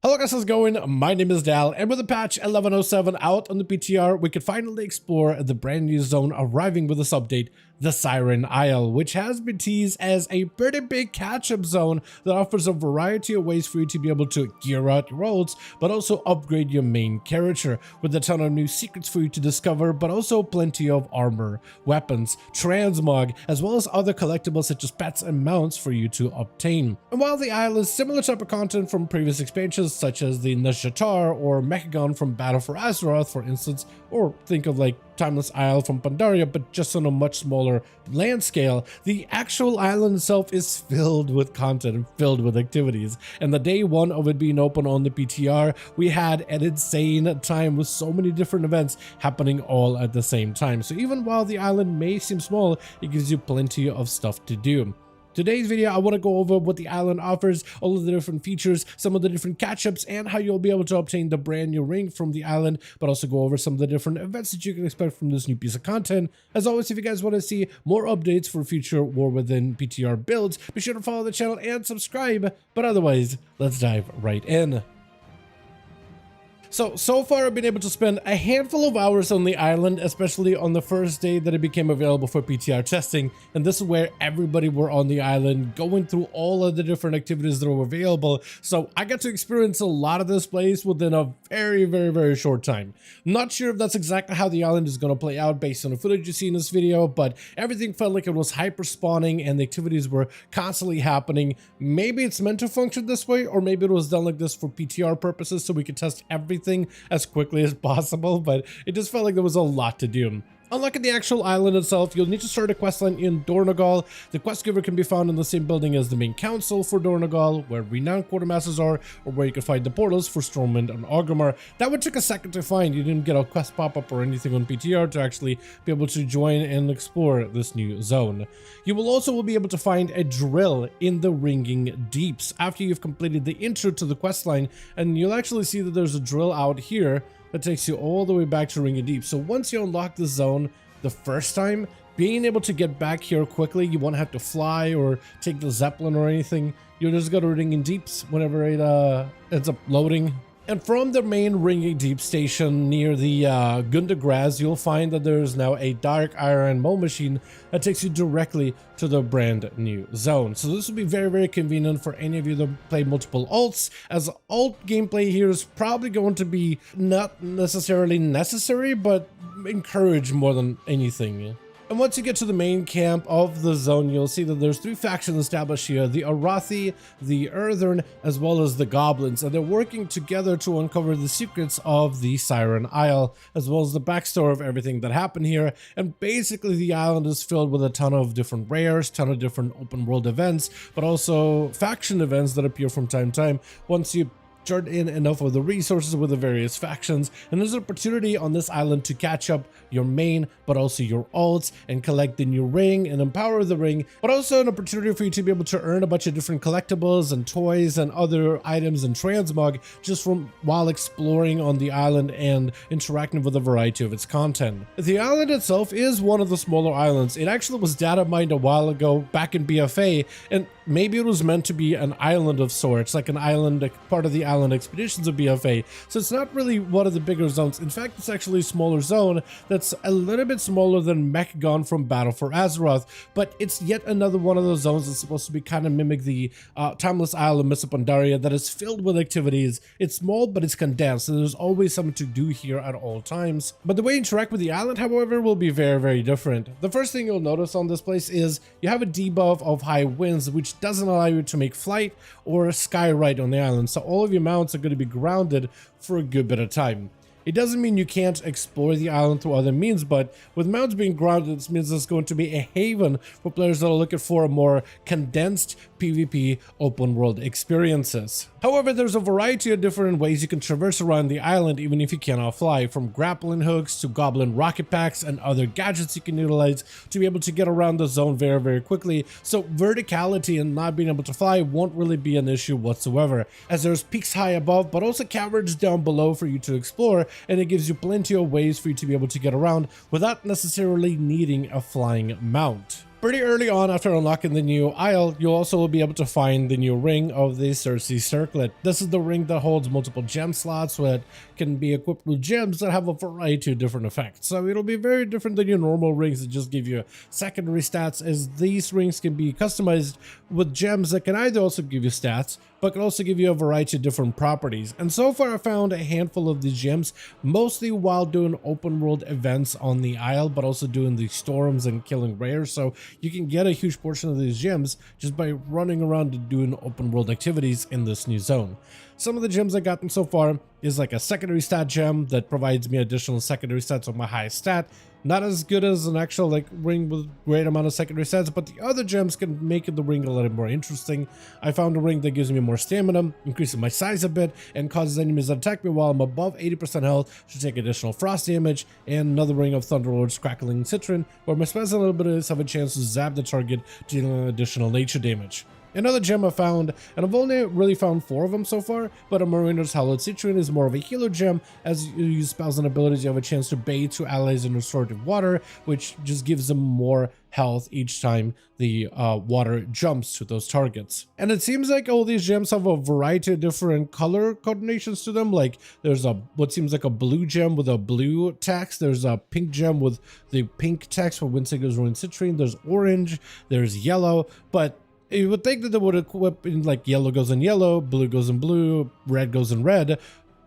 Hello guys, how's it going? My name is Dal, and with the patch 1107 out on the PTR, we could finally explore the brand new zone arriving with this update, the Siren Isle, which has been teased as a pretty big catch-up zone that offers a variety of ways for you to be able to gear out your ults, but also upgrade your main character, with a ton of new secrets for you to discover, but also plenty of armor, weapons, transmog, as well as other collectibles such as pets and mounts for you to obtain. And while the Isle is similar type of content from previous expansions, such as the Nazjatar or Mechagon from Battle for Azeroth, for instance, or think of like Timeless Isle from Pandaria, but just on a much smaller land scale, the actual island itself is filled with content and filled with activities. And the day one of it being open on the PTR, we had an insane time with so many different events happening all at the same time. So even while the island may seem small, it gives you plenty of stuff to do. Today's video, I want to go over what the island offers, all of the different features, some of the different catch-ups, and how you'll be able to obtain the brand new ring from the island, but also go over some of the different events that you can expect from this new piece of content. As always, if you guys want to see more updates for future War Within PTR builds, be sure to follow the channel and subscribe. But otherwise, let's dive right in. So far I've been able to spend a handful of hours on the island, especially on the first day that it became available for PTR testing, and this is where everybody were on the island going through all of the different activities that were available. So I got to experience a lot of this place within a very short time. Not sure if that's exactly how the island is going to play out based on the footage you see in this video, but everything felt like it was hyper spawning and the activities were constantly happening. Maybe it's meant to function this way, or maybe it was done like this for PTR purposes so we could test everything as quickly as possible, but it just felt like there was a lot to do. Unlike the actual island itself, you'll need to start a questline in Dornogal. The quest giver can be found in the same building as the main council for Dornogal, where renowned quartermasters are, or where you can find the portals for Stormwind and Orgrimmar. That would take a second to find. You didn't get a quest pop-up or anything on PTR to actually be able to join and explore this new zone. You will also be able to find a drill in the Ringing Deeps after you've completed the intro to the questline, and you'll actually see that there's a drill out here that takes you all the way back to Ringing Deep. So once you unlock the zone the first time, being able to get back here quickly, you won't have to fly or take the Zeppelin or anything. You'll just go to Ringing Deeps whenever it ends up loading. And from the main Ringing Deep station near the Gundagraz, you'll find that there's now a Dark Iron Mole machine that takes you directly to the brand new zone. So this will be very convenient for any of you that play multiple ults, as ult gameplay here is probably going to be not necessarily necessary, but encouraged more than anything. And once you get to the main camp of the zone, you'll see that there's three factions established here: the Arathi, the Earthern, as well as the Goblins, and they're working together to uncover the secrets of the Siren Isle, as well as the backstory of everything that happened here. And basically the island is filled with a ton of different rares, ton of different open world events, but also faction events that appear from time to time. Once you turn in enough of the resources with the various factions, and there's an opportunity on this island to catch up your main but also your ults and collect the new ring and empower the ring, but also an opportunity for you to be able to earn a bunch of different collectibles and toys and other items and transmog just from while exploring on the island and interacting with a variety of its content. The island itself is one of the smaller islands. It actually was data mined a while ago back in BFA, and maybe it was meant to be an island of sorts, like an island, part of the island expeditions of BFA. So it's not really one of the bigger zones. In fact, it's actually a smaller zone that's a little bit smaller than Mechagon from Battle for Azeroth, but it's yet another one of those zones that's supposed to be kind of mimic the Timeless Isle of Pandaria that is filled with activities. It's small, but it's condensed, so there's always something to do here at all times. But the way you interact with the island, however, will be very different. The first thing you'll notice on this place is you have a debuff of high winds, which doesn't allow you to make flight or skyride on the island, so all of your mounts are going to be grounded for a good bit of time. It doesn't mean you can't explore the island through other means, but with mounts being grounded, this means it's going to be a haven for players that are looking for a more condensed PvP open world experiences. However, there's a variety of different ways you can traverse around the island even if you cannot fly, from grappling hooks to goblin rocket packs and other gadgets you can utilize to be able to get around the zone very quickly. So verticality and not being able to fly won't really be an issue whatsoever, as there's peaks high above but also caverns down below for you to explore, and it gives you plenty of ways for you to be able to get around without necessarily needing a flying mount. Pretty early on after unlocking the new isle, you'll also be able to find the new ring of the Circe Circlet. This is the ring that holds multiple gem slots that can be equipped with gems that have a variety of different effects. So it'll be very different than your normal rings that just give you secondary stats, as these rings can be customized with gems that can either also give you stats, but can also give you a variety of different properties. And so far I found a handful of these gems, mostly while doing open world events on the isle, but also doing the storms and killing rares. So you can get a huge portion of these gems just by running around and doing open world activities in this new zone. Some of the gems I've gotten so far is like a secondary stat gem that provides me additional secondary stats on my highest stat. Not as good as an actual like ring with great amount of secondary stats, but the other gems can make the ring a little more interesting. I found a ring that gives me more stamina, increases my size a bit, and causes enemies that attack me while I'm above 80% health to take additional frost damage, and another ring of Thunderlord's Crackling Citron, where my special abilities have a chance to zap the target, dealing additional nature damage. Another gem I found, and I've only really found 4 of them so far, but a Mariner's Hallowed Citron is more of a healer gem. As you use spells and abilities, you have a chance to bathe 2 allies in restorative water, which just gives them more health each time the water jumps to those targets. And it seems like all these gems have a variety of different color coordinations to them. Like there's a what seems like a blue gem with a blue text, there's a pink gem with the pink text for Windseeker's Ruined Citrine, there's orange, there's yellow, but you would think that they would equip in like yellow goes in yellow, blue goes in blue, red goes in red,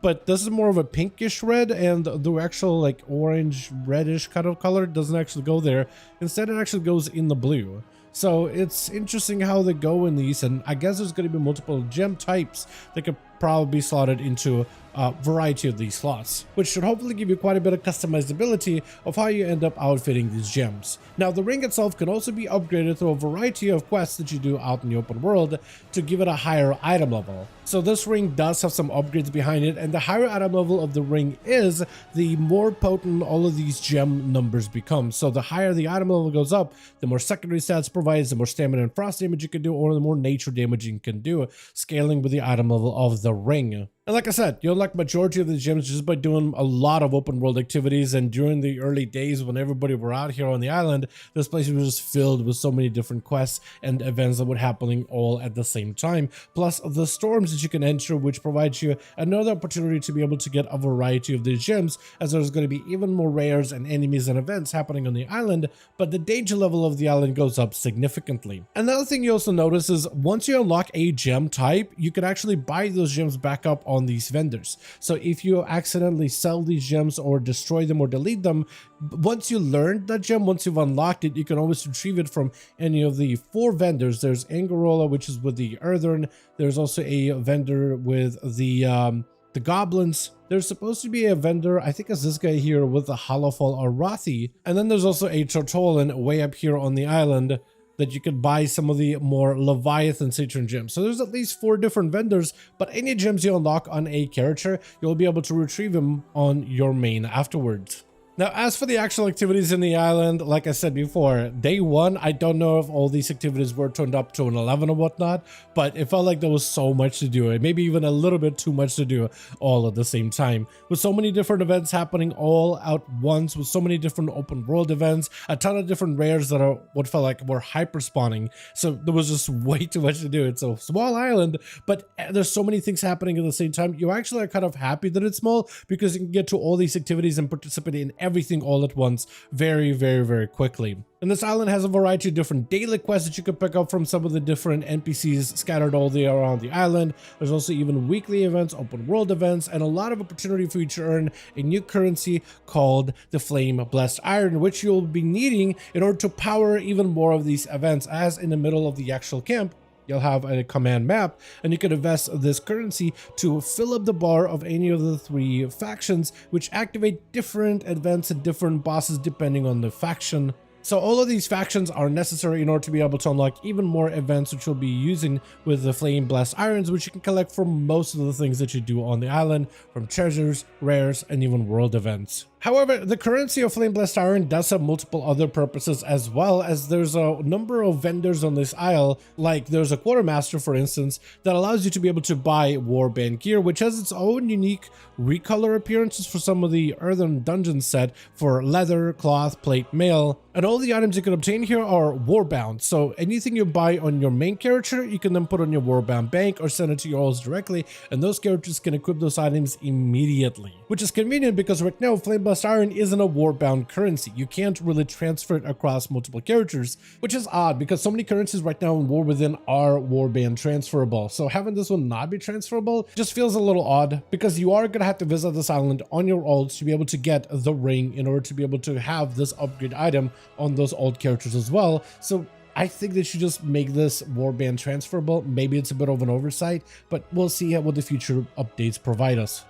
but this is more of a pinkish red, and the actual like orange reddish kind of color doesn't actually go there. Instead it actually goes in the blue. So it's interesting how they go in these, and I guess there's going to be multiple gem types that could probably be slotted into a variety of these slots, which should hopefully give you quite a bit of customizability of how you end up outfitting these gems. Now the ring itself can also be upgraded through a variety of quests that you do out in the open world to give it a higher item level. So this ring does have some upgrades behind it, and the higher item level of the ring is, the more potent all of these gem numbers become. So the higher the item level goes up, the more secondary stats provides, the more stamina and frost damage you can do, or the more nature damage you can do, scaling with the item level of the ring. And like I said, you'll unlock majority of the gems just by doing a lot of open world activities. And during the early days when everybody were out here on the island, this place was just filled with so many different quests and events that were happening all at the same time. Plus the storms that you can enter, which provides you another opportunity to be able to get a variety of these gems, as there's going to be even more rares and enemies and events happening on the island, but the danger level of the island goes up significantly. Another thing you also notice is once you unlock a gem type, you can actually buy those gems back up on these vendors. So if you accidentally sell these gems or destroy them or delete them, once you learned that gem, once you've unlocked it, you can always retrieve it from any of the 4 vendors. There's Angarola, which is with the Earthern. There's also a vendor with the goblins. There's supposed to be a vendor, I think it's this guy here, with the Hollowfall Arathi. And then there's also a Tortolan way up here on the island that you could buy some of the more Leviathan Citron gems. So there's at least 4 different vendors, but any gems you unlock on a character, you'll be able to retrieve them on your main afterwards. Now, as for the actual activities in the island, like I said before, day 1, I don't know if all these activities were turned up to an 11 or whatnot, but it felt like there was so much to do, and maybe even a little bit too much to do all at the same time. With so many different events happening all at once, with so many different open world events, a ton of different rares that are what felt like were hyper spawning. So there was just way too much to do. It's a small island, but there's so many things happening at the same time. You actually are kind of happy that it's small, because you can get to all these activities and participate in everything all at once very, very, very quickly. And this island has a variety of different daily quests that you can pick up from some of the different NPCs scattered all the around the island. There's also even weekly events, open world events, and a lot of opportunity for you to earn a new currency called the Flame Blessed Iron, which you'll be needing in order to power even more of these events, as in the middle of the actual camp you'll have a command map, and you can invest this currency to fill up the bar of any of the 3 factions, which activate different events and different bosses depending on the faction. So all of these factions are necessary in order to be able to unlock even more events, which you'll be using with the Flame Blessed Irons, which you can collect from most of the things that you do on the island, from treasures, rares, and even world events. However, the currency of Flame Blessed Iron does have multiple other purposes, as well as there's a number of vendors on this isle. Like there's a Quartermaster, for instance, that allows you to be able to buy warband gear, which has its own unique recolor appearances for some of the Earthen Dungeon set for leather, cloth, plate, mail, And all the items you can obtain here are warbound. So anything you buy on your main character, you can then put on your warbound bank or send it to your alts directly, and those characters can equip those items immediately. Which is convenient because right now Flame Blast Iron isn't a warbound currency. You can't really transfer it across multiple characters, which is odd because so many currencies right now in War Within are warband transferable. So having this one not be transferable just feels a little odd, because you are going to have to visit this island on your alts to be able to get the ring in order to be able to have this upgrade item on those old characters as well. So I think they should just make this warband transferable. Maybe it's a bit of an oversight, but we'll see what the future updates provide us.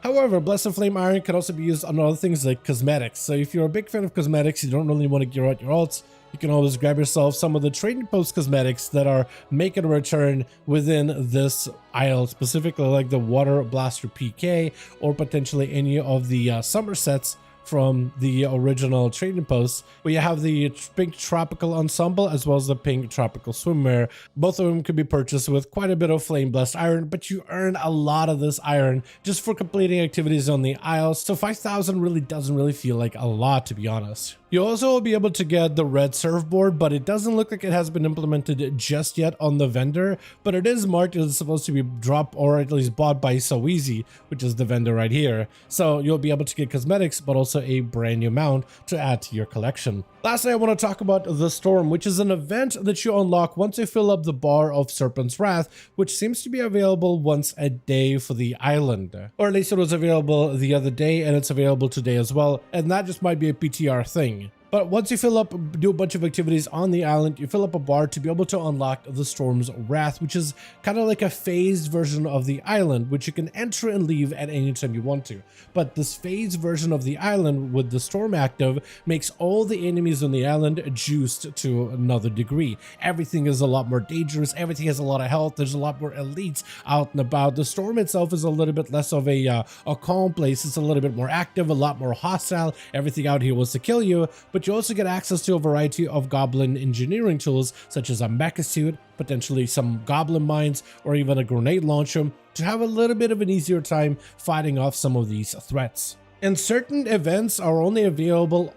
However, Blessed Flame Iron can also be used on other things like cosmetics. So if you're a big fan of cosmetics, you don't really want to gear out your alts, you can always grab yourself some of the trading post cosmetics that are making a return within this isle, specifically like the Water Blaster PK or potentially any of the summer sets from the original trading posts, where you have the pink tropical ensemble as well as the pink tropical swimwear. Both of them could be purchased with quite a bit of flame blessed iron, but you earn a lot of this iron just for completing activities on the isles, so 5,000 really doesn't really feel like a lot, to be honest. You also will be able to get the red surfboard, but it doesn't look like it has been implemented just yet on the vendor, but it is marked as supposed to be dropped or at least bought by So Easy, which is the vendor right here. So you'll be able to get cosmetics, but also a brand new mount to add to your collection. Lastly, I want to talk about the Storm, which is an event that you unlock once you fill up the bar of Serpent's Wrath, which seems to be available once a day for the island. Or at least it was available the other day, and it's available today as well, and that just might be a PTR thing. But once you fill up, do a bunch of activities on the island, you fill up a bar to be able to unlock the Storm's Wrath, which is kind of like a phased version of the island, which you can enter and leave at any time you want to. But this phased version of the island with the Storm active makes all the enemies on the island juiced to another degree. Everything is a lot more dangerous, everything has a lot of health, there's a lot more elites out and about. The Storm itself is a little bit less of a calm place, it's a little bit more active, a lot more hostile, everything out here wants to kill you, but you also get access to a variety of goblin engineering tools such as a mecha suit, potentially some goblin mines, or even a grenade launcher to have a little bit of an easier time fighting off some of these threats. And certain events are only available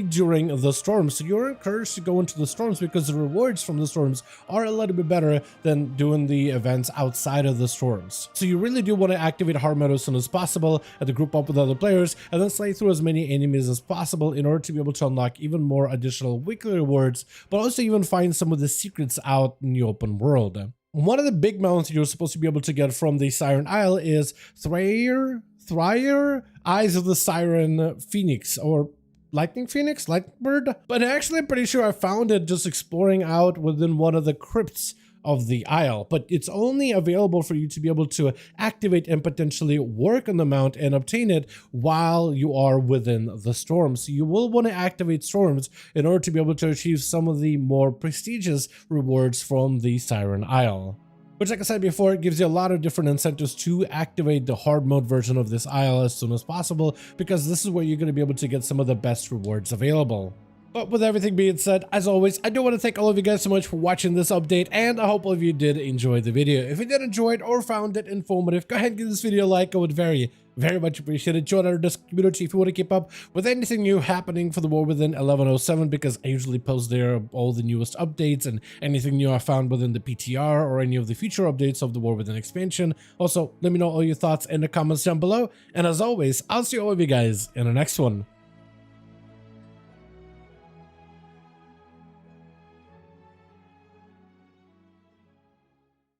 during the storms, so you're encouraged to go into the storms because the rewards from the storms are a little bit better than doing the events outside of the storms. So you really do want to activate hard mode as soon as possible and to group up with other players and then slay through as many enemies as possible in order to be able to unlock even more additional weekly rewards, but also even find some of the secrets out in the open world. One of the big mounts you're supposed to be able to get from the Siren Isle is Thryer, Eyes of the Siren Phoenix, or Lightning Phoenix, Lightning Bird. But actually I'm pretty sure I found it just exploring out within one of the crypts of the isle, but it's only available for you to be able to activate and potentially work on the mount and obtain it while you are within the storm. So you will want to activate storms in order to be able to achieve some of the more prestigious rewards from the Siren Isle. Which, like I said before, it gives you a lot of different incentives to activate the hard mode version of this isle as soon as possible, because this is where you're going to be able to get some of the best rewards available. But with everything being said, as always, I do want to thank all of you guys so much for watching this update, and I hope all of you did enjoy the video. If you did enjoy it or found it informative, go ahead and give this video a like. I would very much appreciate it. Join our Discord community if you want to keep up with anything new happening for the War Within 1107, because I usually post there all the newest updates and anything new I found within the PTR or any of the future updates of the War Within expansion. Also, let me know all your thoughts in the comments down below, and as always, I'll see all of you guys in the next one.